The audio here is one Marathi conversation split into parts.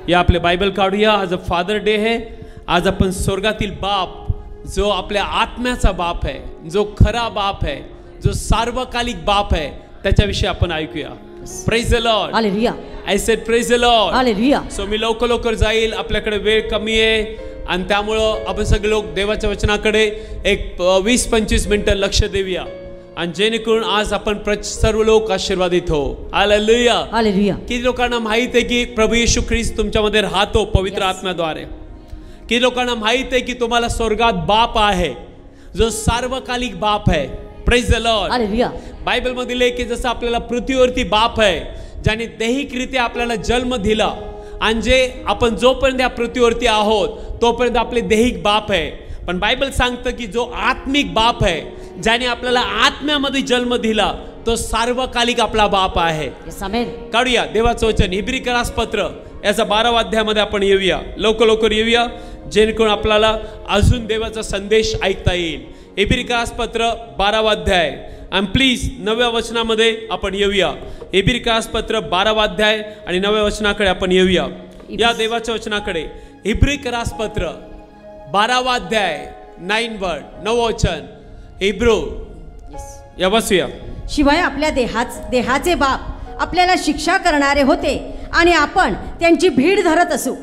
या आपले बायबल काढूया. आज फादर डे आहे. आज आपण स्वर्गातील बाप, जो आपल्या आत्म्याचा बाप आहे, जो खरा बाप आहे, जो सार्वकालिक बाप आहे, त्याच्याविषयी आपण ऐकूया. Praise the Lord. Hallelujah. I said praise the Lord. Hallelujah. So मी लवकर जाईल, आपल्याकडे वेळ कमी आहे आणि त्यामुळं आपण सगळे लोक देवाच्या वचनाकडे एक 20-25 मिनिटं लक्ष देऊया आणि जेणेकरून आज आपण सर्व लोक आशीर्वादित हो. हालेलुया. हालेलुया. किती लोकांना माहित आहे की प्रभू येशू ख्रिस्त तुमच्यामध्ये राहतो पवित्र आत्म्याद्वारे? किती लोकांना माहित आहे की तुम्हाला स्वर्गात बाप आहे, जो सार्वकालिक बाप आहे? Praise the Lord. Hallelujah. Bible मध्ये लिहिले की जसं आपल्याला पृथ्वीवरती बाप आहे, ज्याने दैहिकरित्या आपल्याला जन्म दिला आणि जे आपण जोपर्यंत या पृथ्वीवरती आहोत तोपर्यंत आपले दैहिक बाप आहे. पण बायबल सांगतं की जो आत्मिक बाप आहे, ज्याने आपल्याला आत्म्यामध्ये जन्म दिला, तो सार्वकालिक आपला बाप आहे. काढूया देवाचं वचन इब्रिकरास पत्र याचा 12व्या अध्यायामध्ये आपण येऊया. लवकर येऊया जेणेकरून आपल्याला अजून देवाचा संदेश ऐकता येईल. इब्रिकरास पत्र 12वा अध्याय आणि प्लीज 9व्या वचनामध्ये आपण येऊया. इब्रिकरास पत्र 12वा अध्याय आणि 9व्या वचनाकडे आपण येऊया. या देवाच्या वचनाकडे इब्रिकरास पत्र 12वा अध्याय 9 वचन. इब्रो या बसूया. शिवाय आपल्या देहाचे बाप आपल्याला शिक्षा करणारे होते आणि आपण त्यांची भीड धरत असू,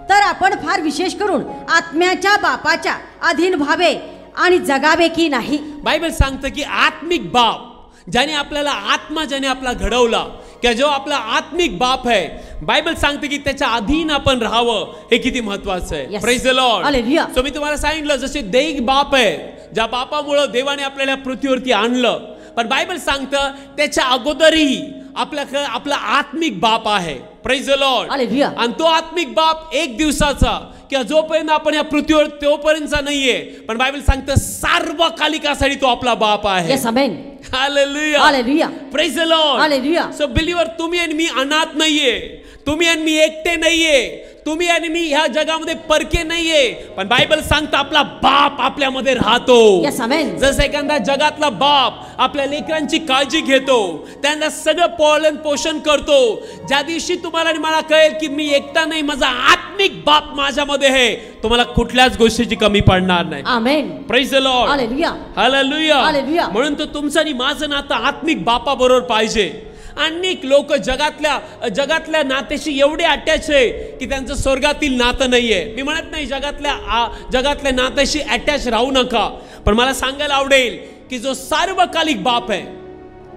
तर आपण फार विशेष करून आत्म्याच्या बापाच्या अधीन व्हावे आणि जगावे की नाही. बायबल सांगतं की आत्मिक बाप, ज्याने आपल्याला आत्मा ज्याने आपला घडवला, की जो आपला आत्मिक बाप आहे, बायबल सांगते की त्याच्या अधीन आपण राहावं. हे किती महत्वाचं आहे. Praise the Lord. Hallelujah. So मी तुम्हाला सांगितलं जसे दैहिक बाप आहे, ज्या बापामुळे देवाने आपल्याला पृथ्वीवरती आणलं, पण बायबल सांगतं त्याच्या अगोदरही आपला आत्मिक बाप आहे. Praise the Lord. हालेलुया. आणि तो आत्मिक बाप एक दिवसाचा किंवा जोपर्यंत आपण या पृथ्वीवर तोपर्यंतचा नाहीये, पण बायबल सांगतं सार्वकालिकासाठी तो आपला बाप आहे. Yes amen. Hallelujah. Hallelujah. Praise the Lord. Hallelujah. So believer, तुम्ही आणि मी अनाथ नाहीये, तुम्ही आणि मी एकटे नाहीये, तुम्ही आणि मी ह्या जगामध्ये परके नाहीये, पण बायबल सांगतं आपला बाप आपल्यामध्ये राहतो. येस आमेन. जसं एखादा जगातला बाप आपल्या लेकरांची काळजी घेतो, त्यांना सगळं पालन पोषण करतो, ज्या दिवशी तुम्हाला आणि मला कळेल की मी एकटा नाही, माझा आत्मिक बाप माझ्यामध्ये आहे, तुम्हाला कुठल्याच गोष्टीची कमी पडणार नाही. Amen. Praise the Lord. Hallelujah. Hallelujah. Hallelujah. म्हणून तर तुमचं आणि माझं नातं आत्मिक बापा बरोबर पाहिजे. अनेक लोक जगातल्या नात्याशी एवढे अटॅच आहे की त्यांचं स्वर्गातील नातं नाहीये. मी म्हणत नाही जगातल्या नात्याशी अटॅच राहू नका, पण मला सांगायला आवडेल की जो सार्वकालिक बाप आहे,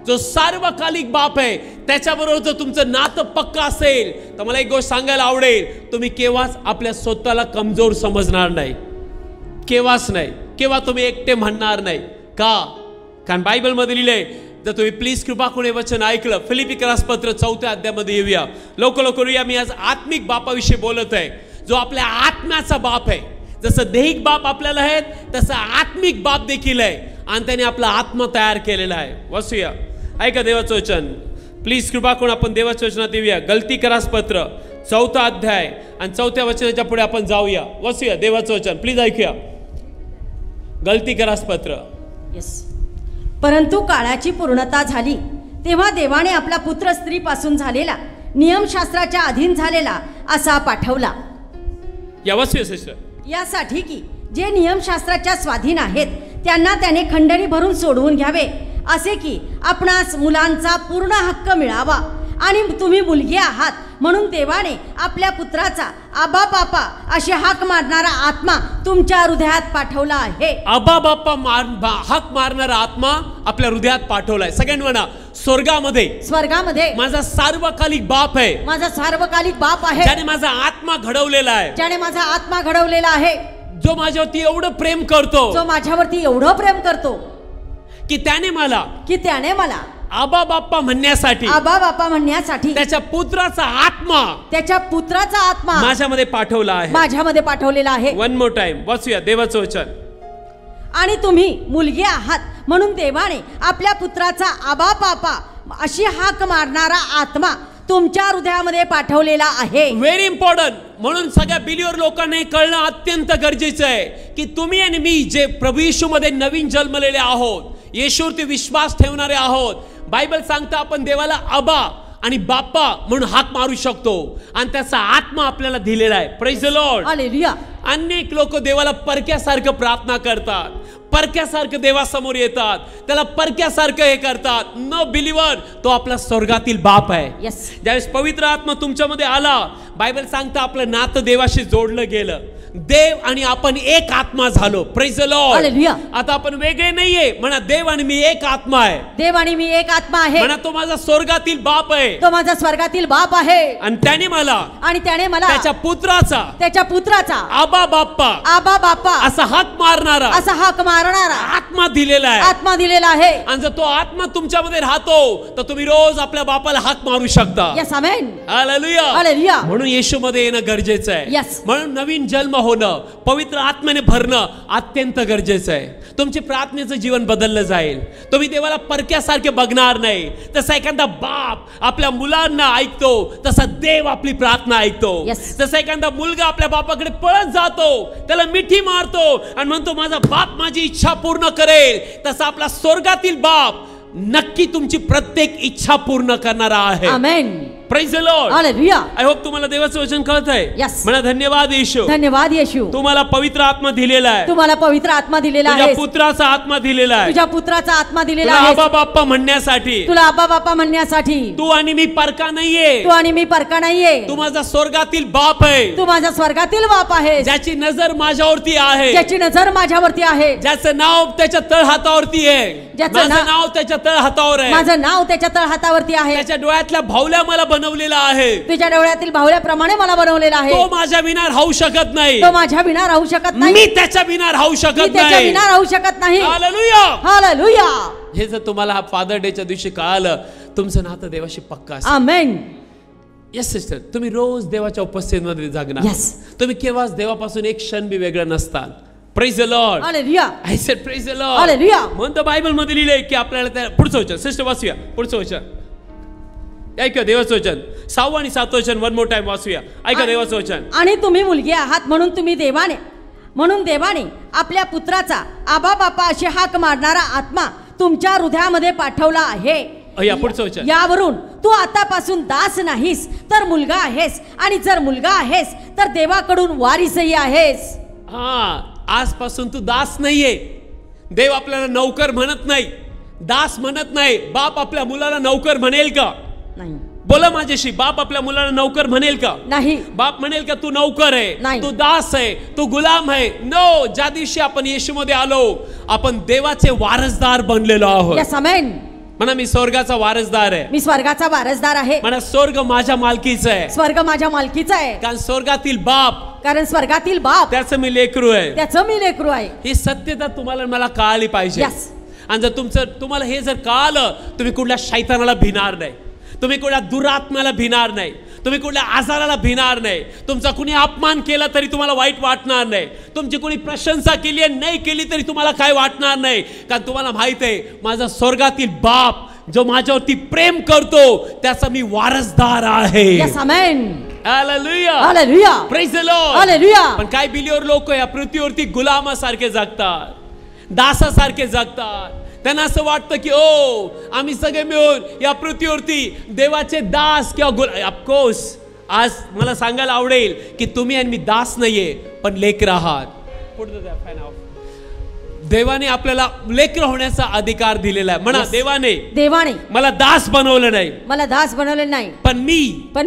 जो सार्वकालिक बाप आहे, त्याच्याबरोबर जर तुमचं नातं पक्का असेल तर मला एक गोष्ट सांगायला आवडेल, तुम्ही केव्हाच आपल्या स्वतःला कमजोर समजणार नाही. केव्हाच नाही. केव्हा तुम्ही एकटे म्हणणार नाही. का? कारण बायबल मध्ये लिहिलंय, जर तुम्ही प्लीज कृपा कोणी वचन ऐकलं, फिलिपिकरास पत्र 4व्या अध्यायामध्ये येऊया. लवकर या. मी आज आत्मिक बापाविषयी बोलत आहे, जो आपल्या आत्म्याचा बाप आहे. जसं दैहिक बाप आपल्याला आहेत, तसं आत्मिक बाप देखील आहे आणि त्याने आपला आत्मा तयार केलेला आहे. वाचूया. ऐका देवाचं वचन. प्लीज कृपा करून आपण देवाच्या वचनात येऊया. गलतीकरास पत्र 4था अध्याय आणि 4थ्या वचनाच्या पुढे आपण जाऊया. वाचूया देवाचं वचन. प्लीज ऐकूया. गलतीकरास पत्र. येस. परंतु काळाची पूर्णता झाली तेव्हा देवाने आपला पुत्र स्त्रीपासून झालेला, नियमशास्त्राच्या अधीन झालेला असा पाठवला. यासाठी की जे नियमशास्त्राच्या स्वाधीन आहेत त्यांना त्याने खंडणी भरून सोडवून घ्यावे, असे की आपणास मुलांचा पूर्ण हक्क मिळावा. आणि तुम्ही मुलगी आहात म्हणून देवाने आपल्या पुत्राचा आबा बापा अशी हाक मारणारा आत्मा तुमच्या हृदयात पाठवला आहे. आबा बापा हाक मारणारा आत्मा आपल्या हृदयात पाठवलाय. सगळ्यांना म्हणा, स्वर्गामध्ये माझा सार्वकालिक बाप आहे. माझा सार्वकालिक बाप आहे, ज्याने माझा आत्मा घडवलेला आहे. ज्याने माझा आत्मा घडवलेला आहे. जो माझ्यावरती एवढं प्रेम करतो, जो माझ्यावरती एवढं प्रेम करतो की त्याने मला आबा बाप्पा म्हणण्यासाठी त्याच्या पुत्राचा आत्मा माझ्यामध्ये पाठवलेला आहे. वन मोर टाइम वाचूया देवाचं वचन. आणि तुम्ही मुलगी आहात म्हणून देवाने आपल्या पुत्राचा आबा बापा अशी हाक मारणारा आत्मा तुमच्या हृदयामध्ये पाठवलेला आहे. Very important. म्हणून सगळ्या बिलीवर लोकांना कळणं अत्यंत गरजेचं आहे की तुम्ही आणि मी जे प्रभू येशू मध्ये नवीन जन्मलेले आहोत, येशूवरती विश्वास ठेवणारे आहोत, बायबल सांगतं आपण देवाला आबा आणि बाप्पा म्हणून हाक मारू शकतो आणि त्याचा आत्मा आपल्याला दिलेला आहे. Praise the Lord. हालेलुया. अनेक लोक देवाला परक्यासारखं प्रार्थना करतात, परक्यासारखं देवासमोर येतात, त्याला परक्यासारखं हे करतात. न बिलीवर तो आपला स्वर्गातील बाप आहे. येस. ज्यावेळेस पवित्र आत्मा तुमच्यामध्ये आला, बायबल सांगतं आपलं नातं देवाशी जोडलं गेलं. देव आणि आपण एक आत्मा झालो. Praise the Lord. हालेलुया. आता आपण वेगळे नाहीये. म्हणा देव आणि मी एक आत्मा आहे. देव आणि मी एक आत्मा आहे. म्हणा तो माझा स्वर्गातील बाप आहे तो माझा स्वर्गातील बाप आहे आणि त्याने मला आणि त्याने मला त्याच्या पुत्राचा आबा बाप्पा असा हाक मारणारा असा हाक मारणारा आत्मा दिलेला आहे. आत्मा दिलेला आहे. आणि जर तो आत्मा तुमच्यामध्ये राहतो तर तुम्ही रोज आपल्या बापाला हाक मारू शकता. यस. आमेन. हालेलुया. हालेलुया. म्हणून येशूमध्ये येणं गरजेचं आहे. Yes. म्हणून नवीन जन्म होणं, पवित्र आत्म्याने भरणं अत्यंत गरजेचं आहे. तुमचे प्रार्थनेचं जीवन बदललं जाईल. तुम्ही देवाला परक्यासारखे बघणार नाही. तसा एखादा बाप आपल्या मुलांना ऐकतो तसा देव आपली प्रार्थना ऐकतो. Yes. जसा एखादा मुलगा आपल्या बापाकडे पळत जातो, त्याला मिठी मारतो आणि म्हणतो माझा बाप माझी इच्छा पूर्ण करेल, तसा आपला स्वर्गातील बाप नक्की तुमची प्रत्येक इच्छा पूर्ण करणारा आहे. Amen. Praise the Lord. Hallelujah. I hope तुम्हाला देवाचं वचन कळत आहे. Yes. म्हणा धन्यवाद येशू. धन्यवाद येशू. तुम्हाला पवित्र आत्मा दिलेला आहे. तुम्हाला पवित्र आत्मा दिलेला तुझ्या आहे. पुत्राचा आत्मा दिलेला आहे. तुझ्या पुत्राचा आत्मा दिलेला तुला आहे. आबा बाप्पा म्हणण्यासाठी. तुला आबा बाप्पा म्हणण्यासाठी. तू आणि मी परका नाहीये. तू आणि मी परका नाहीये. तू माझा स्वर्गातील बाप आहे. तू माझा स्वर्गातील बाप आहे. ज्याची नजर माझ्यावरती आहे. ज्याची नजर माझ्यावरती आहे. ज्याचं नाव त्याच्या तळ हातावरती आहे. ज्याचं माझं नाव- नाव त्याच्या तळ हातावर आहे. माझं नाव त्याच्या तळ हातावरती आहे. त्याच्या डोळ्यातल्या भावल्या मला बनवलेला आहे. तुझ्या डोळ्यातील भावल्याप्रमाणे मला बनवलेला आहे. तो माझ्या विना राहू शकत नाही. तो माझ्या विना राहू शकत नाही. मी त्याच्या विना राहू मी शकत त्याच्या नाही. विना राहू शकत नाही. हालेलुया. हालेलुया. हे जर तुम्हाला हा फादर डेच्या दिवशी कळालं, तुमचं नातं देवाशी पक्का असेल. आमेन. येस सिस्टर, तुम्ही रोज देवाच्या उपस्थितीमध्ये जगणार. Yes. तुम्ही केव्हाच देवापासून एक क्षण बी वेगळं नसतात. Praise the Lord. Hallelujah. I said praise the Lord. Hallelujah. म्हणतो बायबल मध्ये लिहिलंय की आपल्याला त्या पुढचं वचन सिस्टर वाचूया. पुढचं वचन ऐका, देवाचं वचन 6 आणि 7 वचन वन मोर टाइम वाचूया. ऐका देवाचं वचन. आणि तुम्ही मुलगी आहात म्हणून देवाने आपल्या पुत्राचा आबा बापा अशी हाक मारणारा आत्मा तुमच्या हृदयामध्ये पाठवला आहे. या पुढचं वचन. यावरून तू आतापासून दास नाहीस तर मुलगा आहेस, आणि जर मुलगा आहेस तर देवाकडून वारिसही आहेस. हा, आजपासून तू दास नाहीये. देव आपल्याला नौकर म्हणत नाही, दास म्हणत नाही. बाप आपल्या मुलाला नौकर म्हणेल का? नाही. बोला माझ्याशी, बाप आपल्या मुलाला नौकर म्हणेल का? नाही. बाप म्हणेल का तू नौकर आहे, नाही. तू दास आहे, तू गुलाम आहे? नो. ज्या दिवशी आपण येशूमध्ये आलो, आपण देवाचे वारसदार बनलेलो आहोत. यस. आमेन. म्हणा मी स्वर्गाचा वारसदार आहे. मी स्वर्गाचा वारसदार आहे. म्हणा स्वर्ग माझ्या मालकीचा आहे. स्वर्ग माझ्या मालकीचा आहे. कारण स्वर्गातील बाप, कारण स्वर्गातील बाप त्याचं मी लेकरू आहे. त्याचं मी लेकरू आहे. ही सत्यता तुम्हाला मला कळाली पाहिजे. Yes. आणि जर तुम्हाला हे जर कळालं, तुम्ही कुठल्या शैतानाला भिणार नाही, तुम्ही कुठल्या दुरात्म्याला भिणार नाही, तुम्ही कुठल्या आजाराला भिणार नाही. तुमचा कुणी अपमान केला तरी तुम्हाला वाईट वाटणार नाही. तुमची कुणी प्रशंसा केली आहे नाही केली तरी तुम्हाला काय वाटणार नाही. कारण तुम्हाला माहित आहे माझा स्वर्गातील बाप जो माझ्यावरती प्रेम करतो त्याचा मी वारसदार आहे. Yes. Amen. Hallelujah. Hallelujah. Praise the Lord. Hallelujah. पण काय बिलीवर लोक या पृथ्वीवरती गुलामासारखे जगतात, दासासारखे जगतात. त्यांना असं वाटतं की ओ आम्ही सगळे मिळून या पृथ्वीवरती देवाचे दास किंवा ऑफकोर्स आज मला सांगायला आवडेल की तुम्ही आणि मी दास नाहीये पण लेकर आहात. देवाने आपल्याला लेकर होण्याचा अधिकार दिलेला आहे. म्हणा Yes. देवाने मला दास बनवलं नाही, मला दास बनवले नाही, पण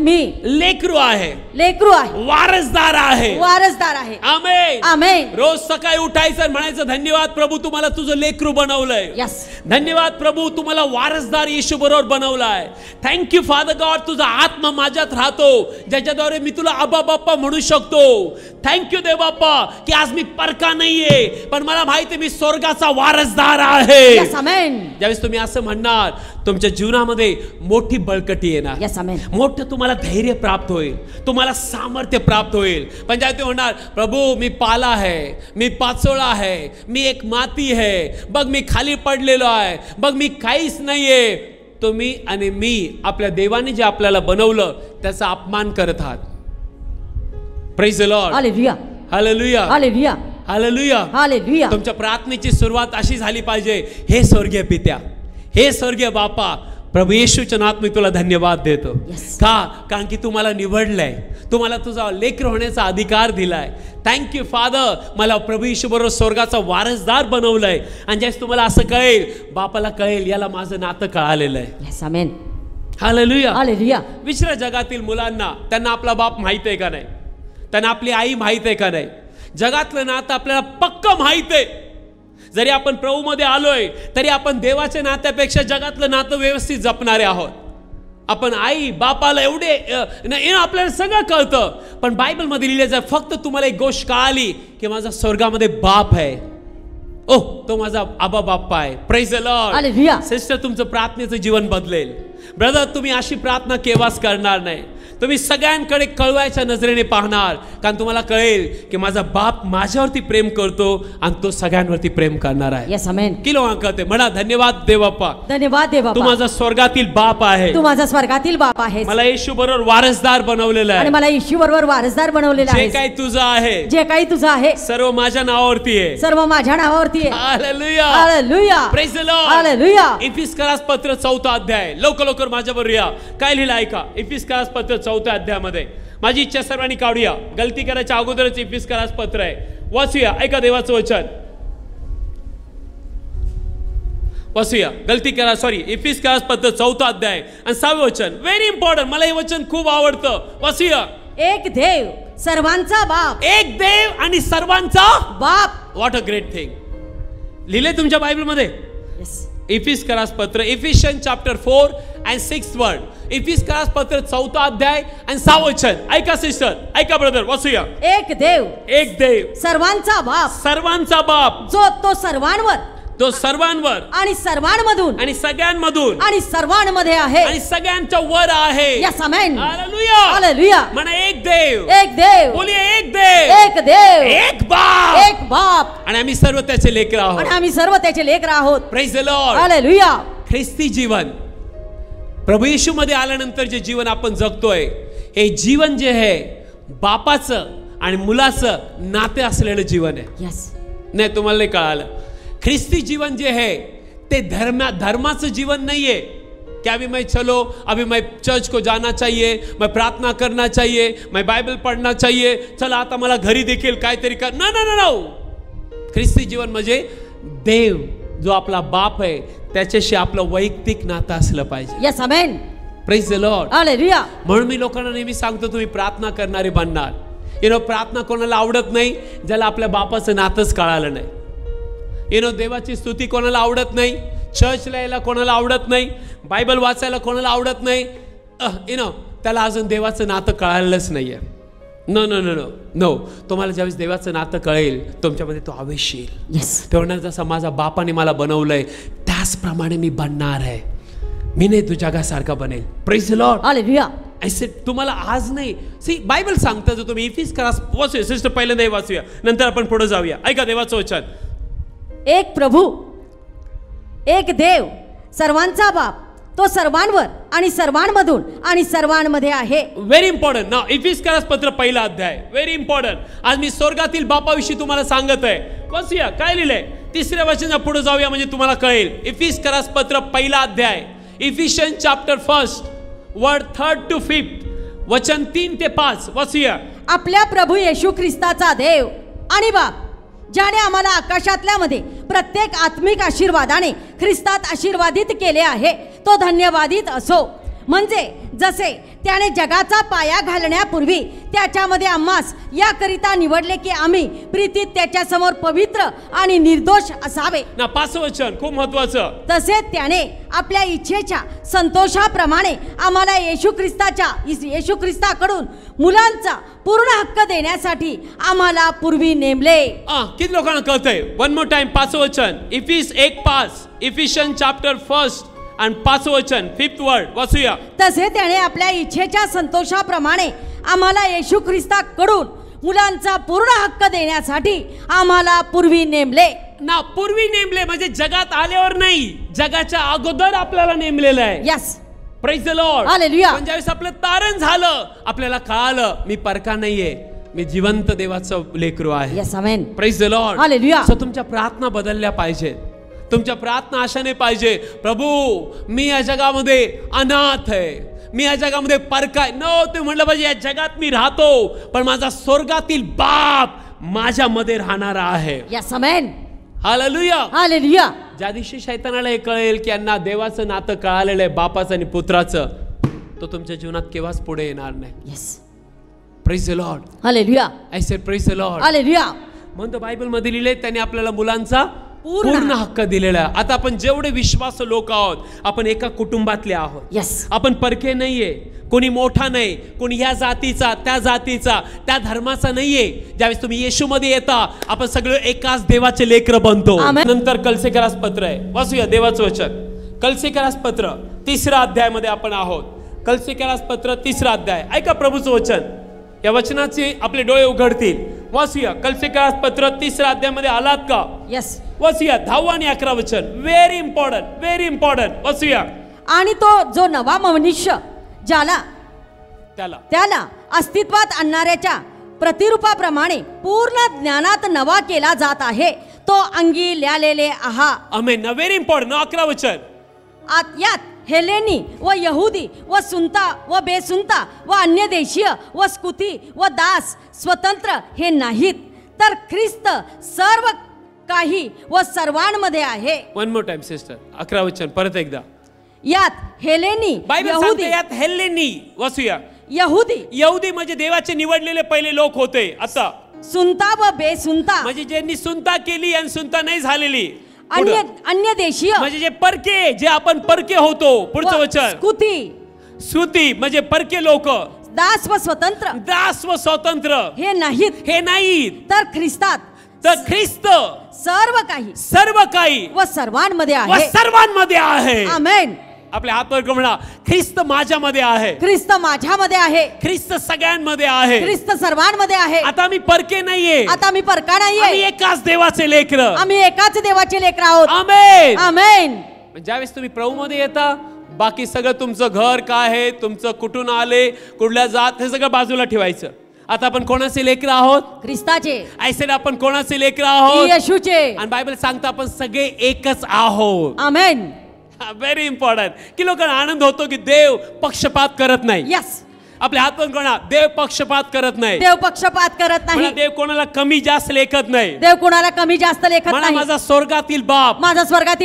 मी लेकरू आहे, लेकरू आहे, वारसदार आहे. वारसदार आहे. आमेन. आमेन. रोज सकाळी उठायचं आणि म्हणायचं धन्यवाद प्रभू तुम्हाला तुझं लेकरू बनवलंय. यस. धन्यवाद प्रभू तुम्हाला वारसदार येशू बरोबर बनवलाय. थँक्यू फादर गॉड, तुझा आत्मा माझ्यात राहतो ज्याच्याद्वारे मी तुला आबा बाप्पा म्हणू शकतो. थँक्यू देव बाप्पा की आज मी परका नाहीये पण मला माहिती मी स्वर्गाचा वारसदार आहे. यस. आमेन. ज्यावेळेस तुम्ही असं म्हणणार तुमच्या जीवनामध्ये मोठी बळकटी येणार. यस. आमेन. मोठं तुम्हाला धैर्य प्राप्त होईल, तुम्हाला सामर्थ्य प्राप्त होईल. पण ज्यावेळी ते म्हणणार प्रभू मी पाला आहे, मी पाचोळा आहे, मी एक माती आहे, बघ मी खाली पडलेलो आहे, बघ मी काहीच नाहीये. तुम्ही आणि मी आपल्या देवाने जे आपल्याला बनवलं त्याचा अपमान करत आहात. Praise the Lord. Hallelujah. Hallelujah. Hallelujah. Hallelujah. Hallelujah. तुमच्या प्रार्थनेची सुरुवात अशी झाली पाहिजे, हे स्वर्गीय पित्या, हे स्वर्गीय बापा प्रभू येशूच्या नावात मी तुला धन्यवाद देतो. Yes. कारण की तू मला निवडलंय, तू मला तुझा लेकर होण्याचा अधिकार दिलाय. थँक्यू फादर, मला प्रभू येशू बरोबर स्वर्गाचा वारसदार बनवलंय. आणि ज्यावेळेस तुम्हाला असं कळेल, बापाला कळेल याला माझं नातं कळालेलं आहे. Yes, amen. हालेलुया. Hallelujah. विश्व जगातील मुलांना त्यांना आपला बाप माहित आहे का नाही, त्यांना आपली आई माहित आहे का नाही. जगातलं नातं आपल्याला पक्क माहित आहे. जरी आपण प्रभूमध्ये आलोय तरी आपण देवाच्या नात्यापेक्षा जगातलं नातं व्यवस्थित जपणारे आहोत. आपण आई बापाला एवढे आपल्याला सगळं कळतं. पण बायबलमध्ये लिहिलं आहे, फक्त तुम्हाला एक गोष्ट कळाली की माझा स्वर्गामध्ये बाप आहे. ओह, तो माझा आबा बाप्पा आहे. Praise the Lord. Hallelujah. Sister, तुमचं प्रार्थनेचं जीवन बदलेल. ब्रदर, तुम्ही अशी प्रार्थना केव्हाच करणार नाही. तुम्ही सगळ्यांकडे कळवायच्या नजरेने पाहणार, कारण तुम्हाला कळेल की माझा बाप माझ्यावरती प्रेम करतो आणि तो सगळ्यांवरती प्रेम करणार आहे. Yes, amen. किलो कळते म्हणा, धन्यवाद देवप्पा, धन्यवाद देव तू बापा. माझा स्वर्गातील बाप आहे. तू माझा स्वर्गातील बाप आहेस मला येशू बरोबर वारसदार बनवलेलं आणि आहे. मला येशू बरोबर वारसदार बनवलेला जे आहे. काही तुझं आहे जे काही तुझं आहे सर्व माझ्या नावावरती आहे. सर्व माझ्या नावावरती आहे. Hallelujah. Hallelujah. Praise the Lord. Hallelujah. इफिसकारास पत्र 4 अध्याय. लवकर माझ्याबरोबर या. काय लिहिलं ऐका. इफिसकारास पत्र 4 अध्यायामध्ये माझी इच्छा सर्वांनी काढूया. गलती करायच्या अगोदरच इफिसकारास पत्र आहे, वाचूया. ऐका देवाचं वचन, वाचूया. इफिसकारास पत्र 4 अध्याय आणि 6 वचन. Very important. मला हे वचन खूप आवडतं. वाचूया. एक देव सर्वांचा बाप. एक देव आणि सर्वांचा बाप. What a great thing. लिहिले तुमच्या बायबलमध्ये. Yes. इफिसकारास पत्र, इफिशियन चॅप्टर 4 and 6 वर्ड. इफिसकारास पत्र 4 अध्याय आणि 6 वचन. ऐका सिस्टर, ऐका ब्रदर, वाचूया. एक देव एक देव सर्वांचा बाप, सर्वांचा बाप, जो तो सर्वांवर तो सर्वांवर आणि सर्वांमधून आणि सगळ्यांमधून आणि सर्वांमध्ये आहे आणि सगळ्यांच्या वर आहे. Yes, amen. हालेलुया. हालेलुया. म्हणा एक देव. एक देव. बोलिए एक देव. एक देव. एक बाप. एक बाप. आणि आम्ही सर्व त्याचे लेकर आणि आहोत. आम्ही सर्व त्याचे लेकर आहोत. Praise the Lord. हालेलुया. ख्रिस्ती जीवन, प्रभू येशू मध्ये आल्यानंतर जे जीवन आपण जगतोय, हे जीवन जे आहे बापाचं आणि मुलाचं नाते असलेलं जीवन आहे. Yes. नाही, तुम्हाला नाही कळालं. ख्रिस्ती जीवन जे आहे ते धर्माचं जीवन नाहीये कि अभी मैं चर्च को जाना चाहिए, मैं प्रार्थना करना चाहिए, मैं बाइबल पढ़ना चाहिए, चला आता मला घरी देखील काहीतरी कर. नो. ख्रिस्ती जीवन म्हणजे देव जो आपला बाप आहे त्याच्याशी आपलं वैयक्तिक नातं असलं पाहिजे. Yes, amen. Praise the Lord. Hallelujah. म्हणून मी लोकांना नेहमी सांगतो, तुम्ही प्रार्थना करणारे बनणार. प्रार्थना कोणाला आवडत नाही ज्याला आपल्या बापाचं नातंच कळालं नाही. देवाची स्तुती कोणाला आवडत नाही, चर्चला यायला कोणाला आवडत नाही, बायबल वाचायला कोणाला आवडत नाही. त्याला अजून देवाचं नातं कळालंच नाहीये. नो. तुम्हाला ज्यावेळेस देवाचं नातं कळेल तुमच्यामध्ये तो आवेश येईल. Yes. ते म्हणणार, जसं माझा बापाने मला बनवलंय त्याचप्रमाणे मी बनणार आहे. मी नाही तू जगासारखा बनेल. Praise the Lord. हालेलुया. ऐसे तुम्हाला आज नाही. बायबल सांगतं, जो तुम्ही इफिसकारास वाचूया सिस्टर, पहिल्यांदा वाचूया, नंतर आपण पुढे जाऊया. ऐका देवाचं वचन. एक प्रभू, एक देव, सर्वांचा बाप, तो सर्वांवर आणि सर्वांमधून आणि सर्वांमध्ये आहे. Very important. ना इफिसकारास पत्र 1 अध्याय. Very important. आज मी स्वर्गातील बापाविषयी तुम्हाला सांगत आहे. वाचूया काय लिहिलंय. 3ऱ्या वचनाच्या पुढे जाऊया म्हणजे तुम्हाला कळेल. इफिसकारास पत्र 1 अध्याय, इफिशियन चॅप्टर 1 वर्ड 3 to 5, वचन 3 ते 5. वाचूया. आपल्या प्रभू येशू ख्रिस्ताचा देव आणि बाप, ज्याने आम्हाला आकाशातल्यामध्ये प्रत्येक आत्मिक आशीर्वादाने ख्रिस्तात आशीर्वादित केले आहे, तो धन्यवादित असो. म्हणजे जसे त्याने जगाचा पाया घालण्यापूर्वी त्याच्यामध्ये आम्हास याकरिता निवडले की आम्ही प्रीतीत त्याच्यासमोर पवित्र आणि निर्दोष असावे. ना 5 वचन खूप महत्वाचं. तसेच त्याने आपल्या इच्छेच्या संतोषाप्रमाणे आम्हाला येशू ख्रिस्ताकडून मुलांचा पूर्ण हक्क देण्यासाठी आम्हाला पूर्वी नेमले. किती लोकांना कळतंय? 1 more time. 5 वचन. इफिस 1:5. इफिशियन चॅप्टर 1 आणि 5 वचन 5th वर्ड. वाचूया. तसे त्याने आपल्या इच्छेच्या संतोषाप्रमाणे आम्हाला येशू ख्रिस्ताकडून मुलांचा पूर्ण हक्क देण्यासाठी आम्हाला पूर्वी नेमले. ना पूर्वी नेमले म्हणजे जगात आल्यावर नाही, जगाच्या अगोदर आपल्याला नेमलेलं आहे. Yes. Praise the Lord. Hallelujah. पण ज्यावेळेस आपलं तारण झालं, आपल्याला कळालं मी परका नाहीये, मी जिवंत देवाचं लेकरू आहे. Yes, amen. Praise the Lord. Hallelujah. So तुमच्या प्रार्थना बदलल्या पाहिजेत. तुमच्या प्रार्थना अशाने पाहिजे, प्रभू मी या जगामध्ये अनाथ आहे, मी या जगामध्ये परकाय. नो, तुम्ही म्हटलं पाहिजे या जगात मी राहतो पण माझा स्वर्गातील बाप माझ्यामध्ये राहणारा आहे. Yes amen. हालेलुया. हालेलुया. ज्या दिवशी शैतानाला हे कळेल की यांना देवाचं नातं कळालेलं आहे, बापाचं आणि पुत्राचं, तो तुमच्या जीवनात केव्हाच पुढे येणार नाही. Yes. Praise the Lord. Hallelujah. I said praise the Lord. Hallelujah. म्हणतो बायबल मध्ये लिहिले त्यांनी आपल्याला मुलांचा पूर्ण हक्क दिलेला आहे. आता आपण जेवढे विश्वास लोक आहोत, आपण एका कुटुंबातले आहोत. यस. आपण परके नाहीये, कोणी मोठा नाही, कोणी या जातीचा त्या जातीचा त्या धर्माचा नाहीये. ज्यावेळेस तुम्ही येशूमध्ये येता, आपण सगळे एकाच देवाचे लेकर बनतो. नंतर कलसेकरास पत्र आहे, वाचूया देवाचं वचन. कलसेकरास पत्र 3 अध्यायामध्ये आपण आहोत. कलसेकरास पत्र 3 अध्याय. ऐका प्रभूचं वचन, या वचनाचे आपले डोळे उघडतील. वाचूया कलसेकरास पत्र 3 अध्यायामध्ये आलात का? यस. वाचूया 10 आणि 11 वचन. Very important, very important. वाचूया. आणि तो जो नवा मनुष्य ज्याला त्याला अस्तित्वात आणणाऱ्याच्या प्रतिरूपाप्रमाणे पूर्ण ज्ञानात नवा केला जात आहे, तो अंगी ल्यालेले आहा. आमेन. Very important. 11 वचन. यात हेलेनी व यहुदी व सुनता व बेसुनता व अन्य देशीय व स्कुती व दास स्वतंत्र हे नाहीत, तर ख्रिस्त सर्व काही व सर्वांमध्ये आहे. One more time sister. 11 वचन परत एकदा. यात हेलेनी बायबल सांगते यात हेलेनी. वाचूया. यहुदी म्हणजे देवाचे निवडलेले पहिले लोक होते. आता सुनता व बेसुनता म्हणजे ज्यांनी सुनता केली आणि सुनता नाही झालेली. अन्य देशीय म्हणजे जे परके, जे आपण परके होतो. पुढचं वचन. स्कुती म्हणजे परके लोक. दास व स्वतंत्र हे नाहीत, तर ख्रिस्त सर्व काही व सर्वांमध्ये आहे. आमेन. आपल्या हातवर म्हणा, ख्रिस्त माझ्यामध्ये आहे, ख्रिस्त माझ्यामध्ये आहे, ख्रिस्त सगळ्यांमध्ये आहे, ख्रिस्त सर्वांमध्ये आहे. आता मी परके नाहीये, आता मी परका नाहीये, आम्ही एकाच देवाचे लेकर, आम्ही एकाच देवाचे लेकर आहोत. आमेन. आमेन. ज्यावेळेस तुम्ही प्रभूमध्ये येता, बाकी सगळं तुमचं घर काय आहे, तुमचं कुठून आले, कुठल्या जात, हे सगळं बाजूला ठेवायचं. आता आपण कोणाचे लेकर आहोत? ख्रिस्ताचे. ऐसे आपण कोणाचे लेकर आहोत? येशूचे. आणि बायबल सांगता आपण सगळे एकच आहोत. आमेन. Very important. की लोकांना आनंद होतो की देव पक्षपात करत नाही. यस. आपल्या हात पण कोणा, देव पक्षपात करत नाही. देव पक्षपात करत नाही. देव कोणाला कमी जास्त लेखत नाही. देव कोणाला कमी जास्त लेखत नाही. माझा स्वर्गातील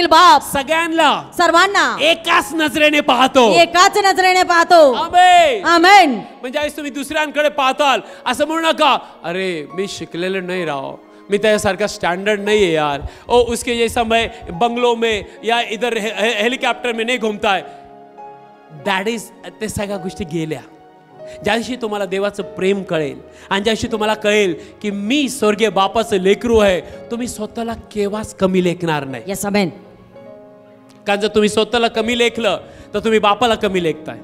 बाप सगळ्यांना, सर्वांना एकाच नजरेने पाहतो. एकाच नजरेने पाहतो. आमेन. आमेन. म्हणजे तुम्ही दुसऱ्यांकडे पाहताल असं म्हणू नका, अरे मी शिकलेलं नाही राव, मी त्यासारखा स्टैंडर्ड नहीं है यार, ओ उसके जैसा मैं बंगलों में या इधर हेलिकॉप्टर में नहीं घूमता है. दॅट इज, ते सगळ्या गोष्टी गेल्या. ज्या दिवशी तुम्हाला देवाचं प्रेम कळेल आणि ज्या दिवशी तुम्हाला कळेल की मी स्वर्गीय बापाचं लेकरू आहे, तुम्ही स्वतःला केव्हाच कमी लेखणार नाही. Yes amen. कारण जर तुम्ही स्वतःला कमी लेखलं तर तुम्ही बापाला कमी लेखताय.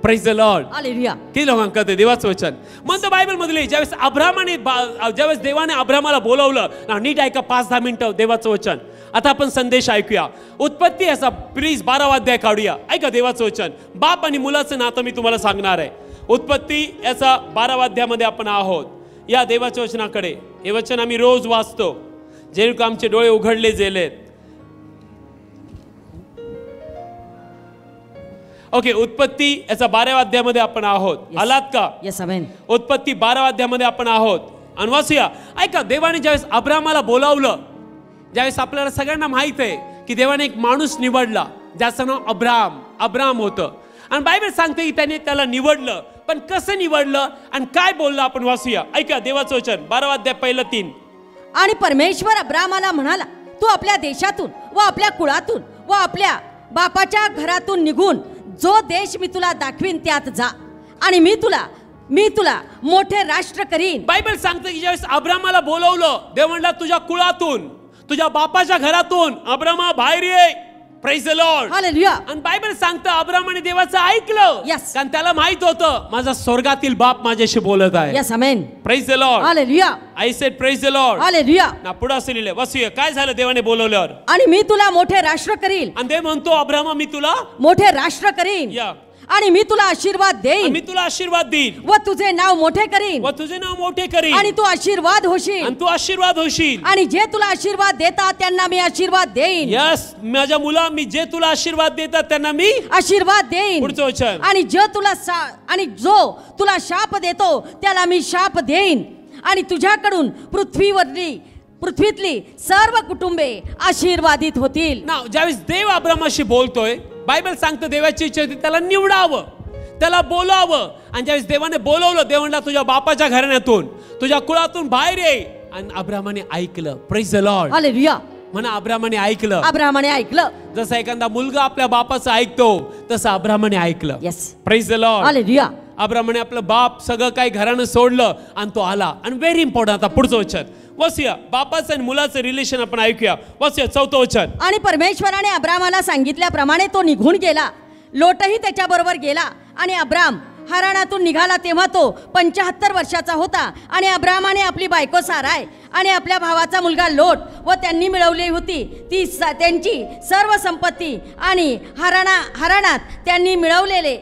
Praise the Lord. हालेलुया. किती लोकांना कळते देवाचं वचन. म्हणतो बायबल मधले ज्यावेळेस देवाने अब्रामाला बोलवलं ना, नीट ऐका 5-10 मिनिटं देवाचं वचन. आता आपण संदेश ऐकूया. उत्पत्ती याचा प्लीज 12वा अध्याय काढूया. ऐका देवाचं वचन. बाप आणि मुलाचं नातं मी तुम्हाला सांगणार आहे. उत्पत्ती याचा 12वा अध्यायामध्ये आपण आहोत. या देवाच्या वचनाकडे. हे वचन आम्ही रोज वाचतो, जे आमचे डोळे उघडले गेलेत. ओके, उत्पत्ती याचा 12व्या अध्यायामध्ये आपण आहोत. आलात का? Yes amen. उत्पत्ती 12व्या अध्यायामध्ये आपण आहोत. आणि वाचूया. ऐका, देवाने ज्यावेळेस अब्रामाला बोलावलं, ज्यावेळेस आपल्याला सगळ्यांना माहित आहे की देवाने एक माणूस निवडला ज्याचं नाव अब्राम होतं. आणि बायबल सांगते की त्याने त्याला निवडलं, पण कसं निवडलं आणि काय बोललं आपण वाचूया. ऐका देवाचं वचन 12वा अध्याय 1-3. आणि परमेश्वर अब्रामाला म्हणाला, तू आपल्या देशातून व आपल्या कुळातून व आपल्या बापाच्या घरातून निघून जो देश मी तुला दाखवीन त्यात जा, आणि मी तुला मोठे राष्ट्र करीन. बायबल सांगते की ज्यावेळेस अब्रामाला बोलवलं, देव म्हणला तुझ्या कुळातून, तुझ्या बापाच्या घरातून अब्रामा बाहेर ये. Praise the Lord. हालेलुया. आणि बायबल सांगतं अब्रामाने देवाचं ऐकलं. यस. कारण त्याला माहित होतं माझा स्वर्गातील बाप माझ्याशी बोलत आहे. Yes amen. Praise the Lord. Hallelujah. I said praise the Lord. Hallelujah. ना पुढे असं लिहिलंय, वाचूया काय झालं देवाने बोलवल्यावर. आणि मी तुला मोठे राष्ट्र करीन. आणि देव म्हणतो अब्रामा मी तुला मोठे राष्ट्र करीन. या. आणि मी तुला आशीर्वाद देईन मी तुला आशीर्वाद देईन व तुझे नाव मोठे करीन व तुझे नाव मोठे करीन आणि तू आशीर्वाद होशील आणि तू आशीर्वाद होशील. आणि जे तुला आशीर्वाद देतात त्यांना मी आशीर्वाद देईन. यस, माझ्या मुला, मी जे तुला आशीर्वाद देतात त्यांना मी आशीर्वाद देईन. पुढचं वचन. आणि जो तुला शाप देतो त्याला मी शाप देईन. आणि तुझ्याकडून पृथ्वीतली सर्व कुटुंबे आशीर्वादित होतील. ना ज्यावेळेस देव अब्रामाशी बोलतोय, बायबल सांगतं देवाची इच्छा होती त्याला निवडावं, त्याला बोलावं. आणि ज्यावेळेस देवाने बोलवलं, देव म्हणला तुझ्या बापाच्या घराण्यातून, तुझ्या कुळातून बाहेर ये. आणि अब्रामाने ऐकलं. Praise the Lord. हालेलुया. म्हणा अब्रामाने ऐकलं. अब्रामाने ऐकलं. जसं एखादा मुलगा आपल्या बापाचं ऐकतो तसं अब्रामाने ऐकलं. Yes. Praise the Lord. Hallelujah. अब्रामाने आपलं बाप सगळं काही घरानं सोडलं आणि तो आला. आणि व्हेरी इम्पॉर्टंट, आता पुढचं वचन वाचूया. बापाचं आणि मुलाचं रिलेशन आपण ऐकूया. वाचूया 4थं वचन. आणि परमेश्वराने अब्रामाला सांगितल्याप्रमाणे तो निघून गेला. लोटही त्याच्याबरोबर गेला. आणि अब्राम हराणातून निघाला तेव्हा तो 75 वर्षाचा होता. आणि अब्रामाने आपली बायको साराय आणि आपल्या भावाचा मुलगा लोट व त्यांनी मिळवली होती ती त्यांची सर्व संपत्ती आणि हराणात त्यांनी मिळवले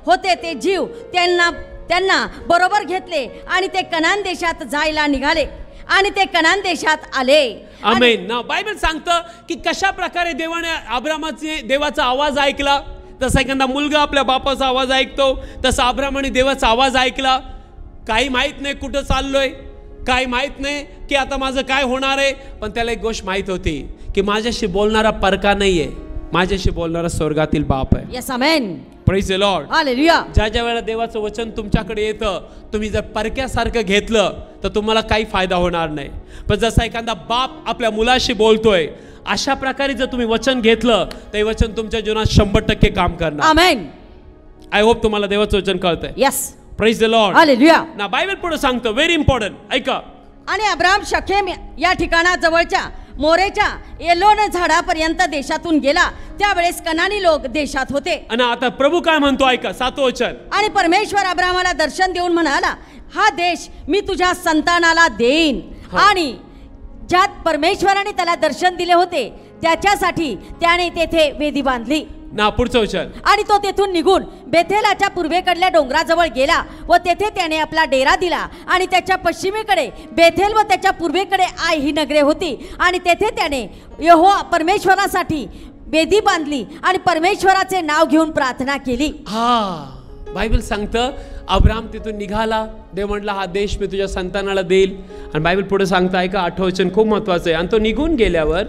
होते ते जीव त्यांना बरोबर घेतले. आणि ते कनान देशात जायला निघाले आणि ते कनान देशात आले. आमेन. ना बायबल सांगतं की कशा प्रकारे देवाने देवाचा आवाज ऐकला. तसा एखादा मुलगा आपल्या बापाचा आवाज ऐकतो, तसा अब्रामाने देवाचा आवाज ऐकला. काही माहित नाही कुठं चाललोय, काही माहित नाही की आता माझं काय होणार आहे, पण त्याला एक गोष्ट माहित होती की माझ्याशी बोलणारा परका नाहीये, माझ्याशी बोलणारा स्वर्गातील बाप आहे. Yes, amen. Praise the Lord. Hallelujah. ज्या वेळेला देवाचं वचन तुमच्याकडे येतं, तुम्ही जर परक्यासारखं घेतलं तर तुम्हाला काही फायदा होणार नाही. पण जसा एखादा बाप आपल्या मुलाशी बोलतोय, अशा प्रकारे जर तुम्ही वचन घेतलं तर हे वचन तुमच्या जीवनात 100% काम करणार. आमेन. आय होप तुम्हाला देवाचं वचन कळतंय. Yes. Praise the Lord. Hallelujah. ना बायबल पुढे सांगतो व्हेरी इम्पॉर्टंट, ऐका. आणि अब्राम शखेम या ठिकाणाजवळच्या मोरेच्या एलोन झाडापर्यंत देशातून गेला. त्यावेळेस कनानी लोक देशात होते. आणि आता प्रभू काय म्हणतो ऐका, 7वं वचन. आणि परमेश्वर अब्रामाला दर्शन देऊन म्हणाला, हा देश मी तुझ्या संतानाला देईन. आणि ज्यात परमेश्वराने त्याला दर्शन दिले होते त्याच्यासाठी त्याने तेथे वेदी बांधली. ना पुढचं वचन. आणि तो तेथून निघून बेथेलाच्या पूर्वेकडल्या डोंगराजवळ गेला व तेथे त्याने आपला डेरा दिला. आणि त्याच्या पश्चिमेकडे बेथेल व त्याच्या पूर्वेकडे आय ही नगरे होती. आणि तेथे त्याने यहोवा परमेश्वरासाठी वेदी बांधली आणि परमेश्वराचे नाव घेऊन प्रार्थना केली. बायबल सांगतं अब्राम तिथून निघाला. देव म्हटला हा देश मी तुझ्या संतानाला देईल. आणि बायबल पुढे सांगतं ऐका, 8वं वचन खूप महत्वाचं आहे. आणि तो निघून गेल्यावर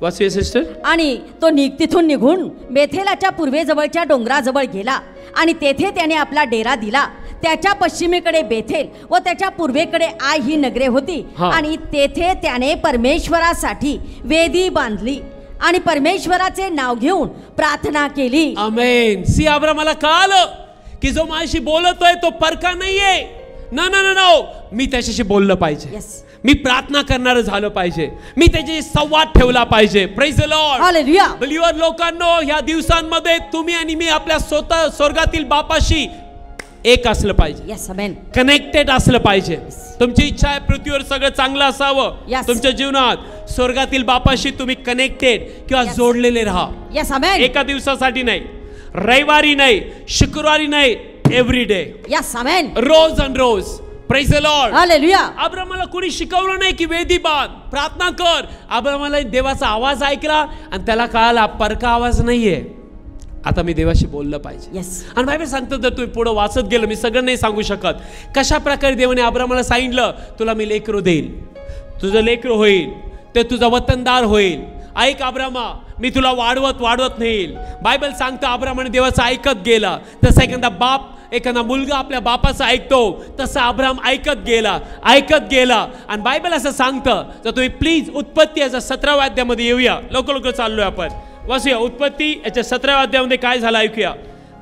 वाचूया सिस्टर. आणि तो तिथून निघून बेथेलाच्या पूर्वेजवळच्या डोंगराजवळ गेला आणि तेथे त्याने आपला डेरा दिला. त्याच्या पश्चिमेकडे बेथेल व त्याच्या पूर्वेकडे आय ही नगरे होती. आणि तेथे त्याने परमेश्वरासाठी वेदी बांधली आणि परमेश्वराचे नाव घेऊन प्रार्थना केली. आमेन. सी अब्रामाला कळालं की जो माझ्याशी बोलतोय तो परका नाहीये. नो, मी त्याच्याशी बोललं पाहिजे. मी प्रार्थना करणारं झालं पाहिजे. मी त्याच्याशी संवाद ठेवला पाहिजे. Praise the Lord. हालेलुया. बिलीव्हर लोकांनो, ह्या दिवसांमध्ये तुम्ही आणि मी आपल्या स्वतः स्वर्गातील बापाशी एक असलं पाहिजे. यस, आमेन. कनेक्टेड असलं पाहिजे. तुमची इच्छा आहे पृथ्वीवर सगळं चांगलं असावं. तुमच्या जीवनात स्वर्गातील बापाशी तुम्ही कनेक्टेड किंवा जोडलेले राहा. Yes, amen. एका दिवसासाठी नाही, रविवारी नाही, शुक्रवारी नाही, एव्हरी डे. Yes, amen. रोज अन रोज. Praise the Lord. हालेलुया. अब्रामाला कोणी शिकवलं नाही की वेदी बांध, प्रार्थना कर. अब्रामाला देवाचा आवाज ऐकला आणि त्याला कळाला परका आवाज नाहीये, आता मी देवाशी बोललं पाहिजे. यस. आणि बायबल सांगतं जर तुम्ही पुढे वाचत गेलं, मी सगळं नाही सांगू शकत कशा प्रकारे देवाने अब्रामाला सांगितलं तुला मी लेकरू देईल, तुझं लेकरू होईल, ते तुझा वतनदार होईल. ऐक अब्रामा, मी तुला वाढवत नेईल. बायबल सांगतं अब्रामाने देवाचं ऐकत गेला. तसा एखादा मुलगा आपल्या बापाचं ऐकतो तसा अब्राम ऐकत गेला. आणि बायबल असं सांगतं, तर तुम्ही प्लीज उत्पत्ती याच्या 17व्या अध्यायामध्ये येऊया. लवकर चाललोय आपण. वाचूया उत्पत्ती याच्या 17व्या अध्यायामध्ये काय झालं ऐकूया.